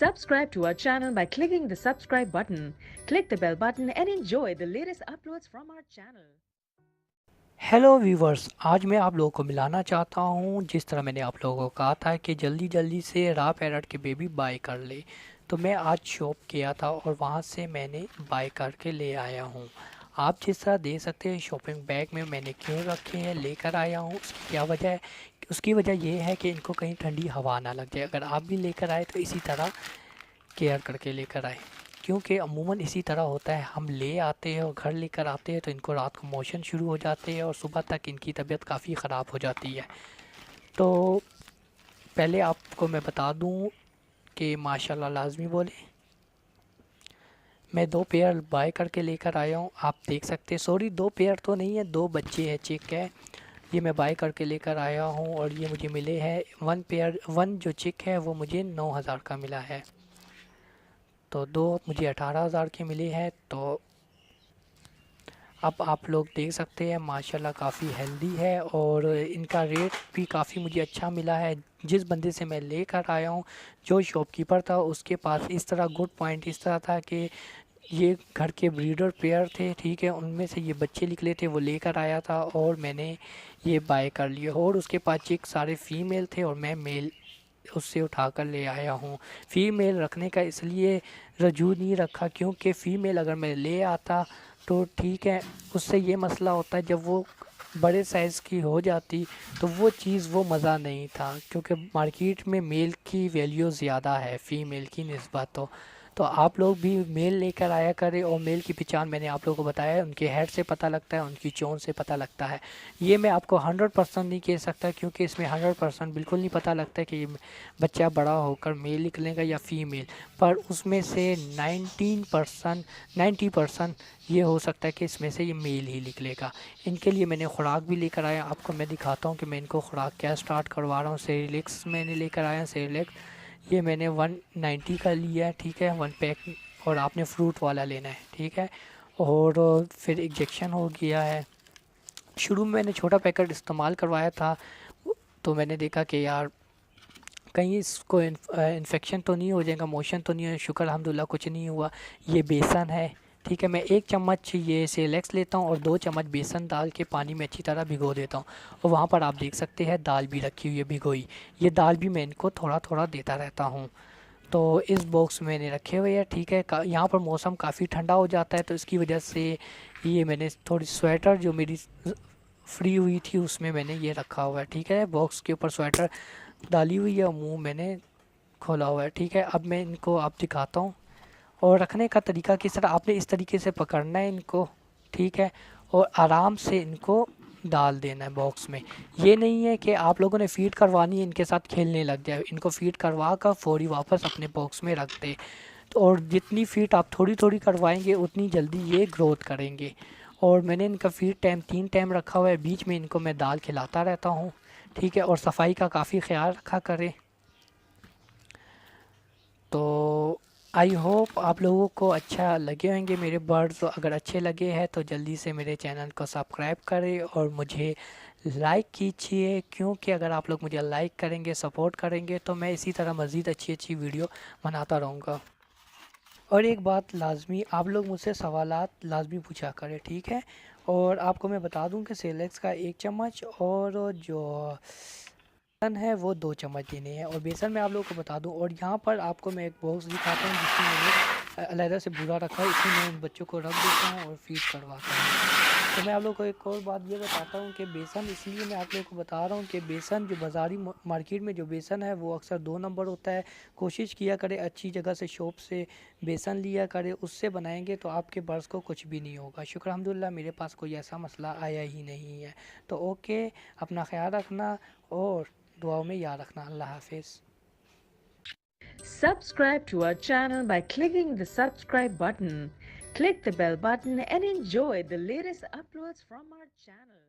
Subscribe to our channel by clicking the subscribe button. Click the bell button and enjoy the latest uploads from our channel. Hello viewers, आज मैं आप लोगों को मिलाना चाहता हूँ। जिस तरह मैंने आप लोगों को कहा था कि जल्दी जल्दी से रॉ पैरट के बेबी बाय कर ले, तो मैं आज शॉप गया था और वहाँ से मैंने बाय करके ले आया हूँ। आप जिस तरह देख सकते हैं शॉपिंग बैग में मैंने क्यों रखे हैं, लेकर आया हूँ। उसकी क्या वजह है? उसकी वजह ये है कि इनको कहीं ठंडी हवा ना लग जाए। अगर आप भी लेकर आए तो इसी तरह केयर करके लेकर आए, क्योंकि अमूमन इसी तरह होता है। हम ले आते हैं और घर लेकर आते हैं तो इनको रात को मोशन शुरू हो जाते हैं और सुबह तक इनकी तबीयत काफ़ी ख़राब हो जाती है। तो पहले आपको मैं बता दूं कि माशाल्लाह लाजमी बोले, मैं 2 पेयर बाय करके लेकर आया हूं। आप देख सकते हैं, सॉरी 2 पेयर तो नहीं है, 2 बच्चे हैं, चिक है। ये मैं बाय करके लेकर आया हूं और ये मुझे मिले हैं 1 पेयर, 1 जो चिक है वो मुझे 9,000 का मिला है। तो 2 मुझे 18,000 के मिले हैं। तो अब आप लोग देख सकते हैं माशाल्लाह काफ़ी हेल्दी है और इनका रेट भी काफ़ी मुझे अच्छा मिला है। जिस बंदे से मैं लेकर आया हूँ, जो शॉपकीपर था, उसके पास इस तरह गुड पॉइंट इस तरह था कि ये घर के ब्रीडर पेयर थे, ठीक है, उनमें से ये बच्चे निकले थे, वो लेकर आया था और मैंने ये बाय कर लिए। और उसके पास चिक सारे फीमेल थे और मैं मेल उससे उठा कर ले आया हूँ। फ़ीमेल रखने का इसलिए रजू नहीं रखा क्योंकि फ़ीमेल अगर मैं ले आता तो ठीक है, उससे ये मसला होता है जब वो बड़े साइज़ की हो जाती तो वो चीज़ वो मज़ा नहीं था, क्योंकि मार्केट में मेल की वैल्यू ज़्यादा है फ़ीमेल की निस्बत। तो आप लोग भी मेल लेकर आया करें। और मेल की पहचान मैंने आप लोगों को बताया है, उनके हेड से पता लगता है, उनकी चोंच से पता लगता है। ये मैं आपको 100% नहीं कह सकता क्योंकि इसमें 100% बिल्कुल नहीं पता लगता कि ये बच्चा बड़ा होकर मेल निकलेगा या फ़ीमेल, पर उसमें से 19% 90% ये हो सकता है कि इसमें से ये मेल ही निकलेगा। इनके लिए मैंने खुराक भी लेकर आया, आपको मैं दिखाता हूँ कि मैं इनको खुराक क्या स्टार्ट करवा रहा हूँ। सेरेलेक्स मैंने लेकर आया, सेरेलेक्स ये मैंने 190 का लिया है, ठीक है, 1 पैक। और आपने फ्रूट वाला लेना है, ठीक है। और फिर इंजेक्शन हो गया है। शुरू में मैंने छोटा पैकेट इस्तेमाल करवाया था, तो मैंने देखा कि यार कहीं इसको इन्फेक्शन तो नहीं हो जाएगा, मोशन तो नहीं है। शुक्र अल्हम्दुलिल्लाह कुछ नहीं हुआ। ये बेसन है, ठीक है। मैं 1 चम्मच ये सेलेक्स लेता हूँ और 2 चम्मच बेसन डाल के पानी में अच्छी तरह भिगो देता हूँ। और वहाँ पर आप देख सकते हैं दाल भी रखी हुई है भिगोई। ये दाल भी मैं इनको थोड़ा थोड़ा देता रहता हूँ। तो इस बॉक्स में मैंने रखे हुए हैं, ठीक है। यहाँ पर मौसम काफ़ी ठंडा हो जाता है तो इसकी वजह से ये मैंने थोड़ी स्वेटर जो मेरी फ्री हुई थी उसमें मैंने ये रखा हुआ है, ठीक है। बॉक्स के ऊपर स्वेटर डाली हुई है, मुंह मैंने खोला हुआ है, ठीक है। अब मैं इनको आप दिखाता हूँ। और रखने का तरीका किस तरह, आपने इस तरीके से पकड़ना है इनको, ठीक है, और आराम से इनको डाल देना है बॉक्स में। ये नहीं है कि आप लोगों ने फ़ीड करवानी है इनके साथ खेलने लग जाए। इनको फ़ीड करवा कर फ़ौरी वापस अपने बॉक्स में रख दे। तो और जितनी फ़ीड आप थोड़ी थोड़ी करवाएंगे उतनी जल्दी ये ग्रोथ करेंगे। और मैंने इनका फ़ीड टाइम 3 टाइम रखा हुआ है, बीच में इनको मैं दाल खिलाता रहता हूँ, ठीक है। और सफाई का काफ़ी ख्याल रखा करें। तो आई होप आप लोगों को अच्छा लगे होंगे मेरे बर्ड्स। तो अगर अच्छे लगे हैं तो जल्दी से मेरे चैनल को सब्सक्राइब करें और मुझे लाइक कीजिए, क्योंकि अगर आप लोग मुझे लाइक करेंगे, सपोर्ट करेंगे, तो मैं इसी तरह मज़ीद अच्छी अच्छी वीडियो बनाता रहूँगा। और एक बात लाजमी, आप लोग मुझसे सवालात लाजमी पूछा करें, ठीक है। और आपको मैं बता दूं कि सेलेक्स का 1 चम्मच और जो बेसन है वो 2 चम्मच देने हैं। और बेसन मैं आप लोगों को बता दूं, और यहाँ पर आपको मैं एक बॉक्स दिखाता हूँ जिसमें मैंने अलहदा से भूरा रखा है, इसमें मैं उन बच्चों को रख देता हूँ और फीड करवाता हूँ। तो मैं आप लोगों को एक और बात ये बताता हूँ कि बेसन इसलिए मैं आप लोगों को बता रहा हूँ कि बेसन जो बाज़ारी मार्केट में जो बेसन है वो अक्सर 2 नंबर होता है। कोशिश किया करें अच्छी जगह से, शॉप से बेसन लिया करें, उससे बनाएंगे तो आपके बर्ड्स को कुछ भी नहीं होगा। शुक्र अल्हम्दुलिल्लाह मेरे पास कोई ऐसा मसला आया ही नहीं है। तो ओके, अपना ख्याल रखना और दुआओं में याद रखना। अल्लाह हाफिज़। Subscribe to our channel by clicking the subscribe button. Click the bell button and enjoy the latest uploads from our channel.